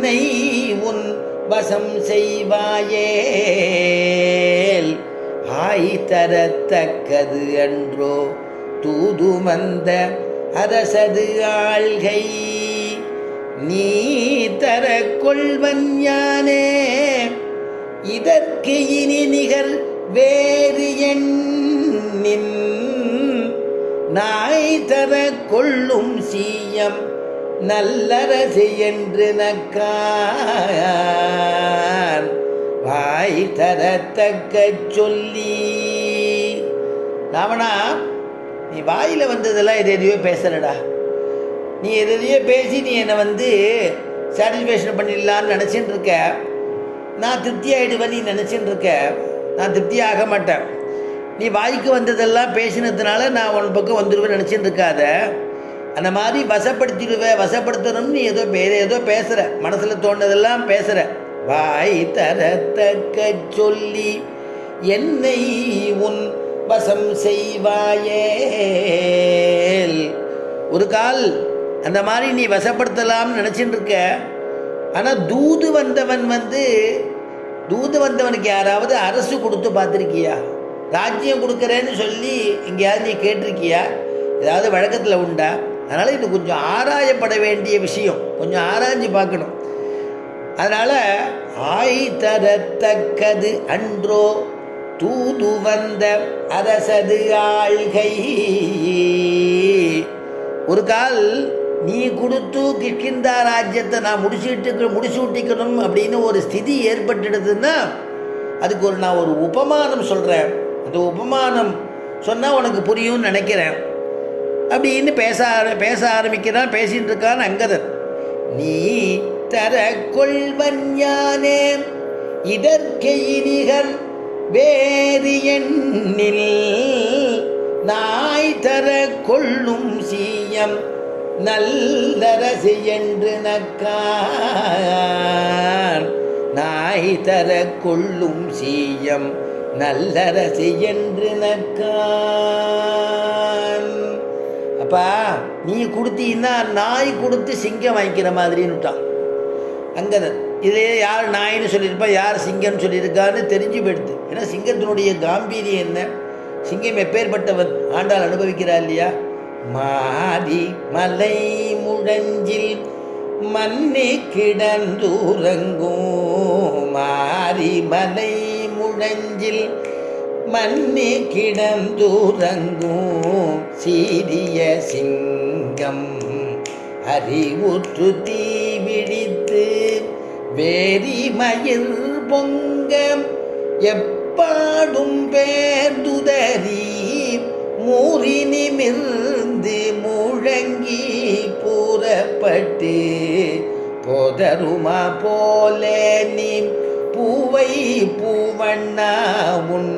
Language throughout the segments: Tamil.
என்னை உன் வசம் செய்வாயேல் ஆய் தரத்தக்கது அன்றோ தூதுமந்த அரசது ஆள்கை நீ தர கொள்வன் யானே இதற்கு இனி நிகர் வேறு எண்ணின் நாய் தர கொள்ளும் சீயம் நல்லரசு என்று நக்கான் வாய் தரத்தக்க சொல்லி. ராவணா, நீ வாயில் வந்ததெல்லாம் எதையோ பேசுறடா. நீ எதையோ பேசி நீ என்னை சாட்டிஸ்ஃபேக்ஷன் பண்ணிடலான்னு நினச்சின்னு இருக்க. நான் திருப்தி ஆகிடுவேன் நீ நினச்சின்னு இருக்க. நான் திருப்தி ஆக மாட்டேன். நீ வாய்க்கு வந்ததெல்லாம் பேசினதுனால நான் உன் பக்கம் வந்துடுவேன் நினச்சின்னு இருக்காத. அந்த மாதிரி வசப்படுத்தணும்னு நீ ஏதோ பேசுகிற, மனசில் தோணுனதெல்லாம் பேசுகிற. வாய் தரத்தக்க சொல்லி என்னை உன் வசம் செய்வாயேல். ஒரு கால் அந்த மாதிரி நீ வசப்படுத்தலாம்னு நினச்சின்னு இருக்க. ஆனால் தூது வந்தவனுக்கு யாராவது அரசு கொடுத்து பார்த்துருக்கியா? ராஜ்யம் கொடுக்குறேன்னு சொல்லி எங்கேயாவது நீ கேட்டிருக்கியா? ஏதாவது வழக்கத்தில் உண்டா? அதனால் இது கொஞ்சம் ஆராயப்பட வேண்டிய விஷயம், கொஞ்சம் ஆராய்ஞ்சு பார்க்கணும். அதனால் ஆய் தரத்தக்கது அன்றோ தூது வந்த அரசது ஆள்கை. ஒரு கால் நீ கொடுத்து கிஷ்கிந்தா ராஜ்யத்தை நான் முடிசூட்டிக்கணும் அப்படின்னு ஒரு ஸ்திதி ஏற்பட்டுடுதுன்னா அதுக்கு நான் ஒரு உபமானம் சொல்கிறேன். அந்த உபமானம் சொன்னால் உனக்கு புரியும்னு நினைக்கிறேன் அப்படின்னு பேச ஆரம்பிக்கிறான். பேசிகிட்டு இருக்கான் அங்கதன். நீ தர கொள்வன் யானே இதற்கு இனிகர் வேறு எண்ணில் நாய் தர கொள்ளும் சீயம் நல்லரசு என்று நக்கான். நாய் தர கொள்ளும் சீயம் நல்லரசு என்று நக்கான். அப்பா, நீ கொடுத்தீங்கன்னா நாய் கொடுத்து சிங்கம் வாங்கிக்கிற மாதிரின்னுட்டான் அங்கதன். இதிலே யார் நாயின்னு சொல்லியிருப்பா, யார் சிங்கம்னு சொல்லியிருக்கான்னு தெரிஞ்சு போயிடுது. ஏன்னா சிங்கத்தினுடைய காம்பீரியம் என்ன, சிங்கம் எப்பேற்பட்டவன் ஆண்டாள் அனுபவிக்கிறா இல்லையா? மாரி மலை முழஞ்சில் மண்ணி கிடந்தூரங்கும், மாரி மலை முழஞ்சில் மண்ணி கிடந்தூரங்கும் சீரிய சிங்கம் அறிவுற்று தீ விழித்து வேரி மயில் பொங்க எப்பாடும் பேர்துதறி மூறி நிமிர்ந்து முழங்கி பூரப்பட்டு போதருமா போலே நீ பூவை பூவண்ணா உன்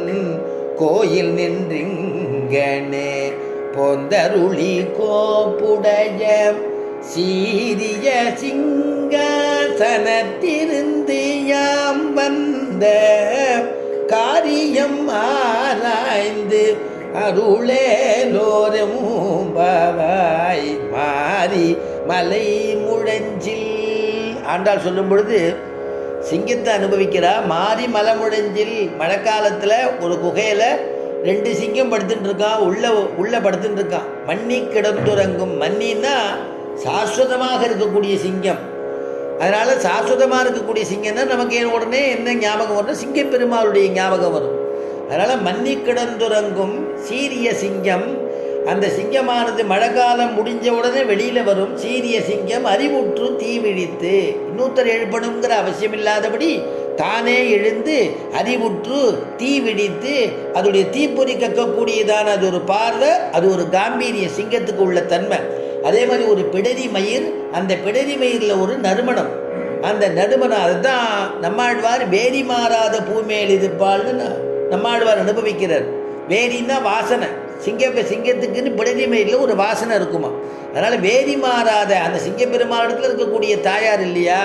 கோயில் நின்றிங்கனே பொந்தருளி கோப்புடைய சீரிய சிங்காசனத்திருந்து யாம் வந்த காரியம் ஆராய்ந்து அருளேலோரும் பாவாய் மாறி மலை முழஞ்சில். ஆண்டாள் சொல்லும் பொழுது சிங்கத்தை அனுபவிக்கிறா. மாறி மலை முழஞ்சில், மழைக்காலத்தில் ஒரு குகையில் 2 சிங்கம் படுத்துட்டு இருக்கான். உள்ள படுத்துட்டு இருக்கான். மண்ணி கிடந்துறங்கும். மண்ணின்னா சாஸ்வதமாக இருக்கக்கூடிய சிங்கம். அதனால் சாஸ்வதமாக இருக்கக்கூடிய சிங்கம்னா நமக்கு உடனே என்ன ஞாபகம் வரும்? சிங்க பெருமாளுடைய ஞாபகம் வரும். அதனால் மண்ணி கிடந்துறங்கும் சீரிய சிங்கம். அந்த சிங்கமானது மழைக்காலம் முடிஞ்ச உடனே வெளியில் வரும். சீரிய சிங்கம் அறிவுற்று தீ விழித்து, இன்னொருத்தர் எழுப்பணுங்கிற அவசியம் இல்லாதபடி தானே எழுந்து அறிவுற்று தீ விழித்து அதோடைய தீப்பொறி கக்கக்கூடியதான அது ஒரு பார்வை, அது ஒரு காம்பீரிய சிங்கத்துக்கு உள்ள தன்மை. அதே மாதிரி ஒரு பிடரி மயிர், அந்த பிடரி மயிரில் ஒரு நறுமணம். அந்த நறுமணம் அதுதான் நம்மாழ்வார் வேரி மாறாத பூமேல் இருப்பாள்னு நம்மாழ்வார் அனுபவிக்கிறார். வேரின்னா வாசனை. சிங்கத்துக்குன்னு பிடரி மயிரில் ஒரு வாசனை இருக்குமா. அதனால் வேரி மாறாத அந்த சிங்கப்பெருமாளிடத்தில் இருக்கக்கூடிய தாயார் இல்லையா,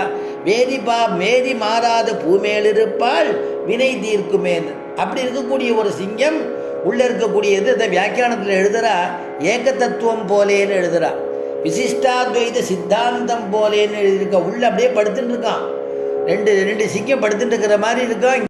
மேரி மாறாத பூமேல் இருப்பாள் வினை தீர்க்குமேன்னு. அப்படி இருக்கக்கூடிய ஒரு சிங்கம் உள்ளே இருக்கக்கூடியது அந்த வியாக்கியானத்தில் எழுதுகிறா ஏக தத்துவம் போலேன்னு எழுதுகிறா. விசிஷ்டாத்வைத சித்தாந்தம் போலேன்னு எழுதியிருக்க. உள்ள அப்படியே படுத்துட்டு இருக்கான். ரெண்டு சிங்கம் படுத்துட்டு இருக்கிற மாதிரி இருக்கான்.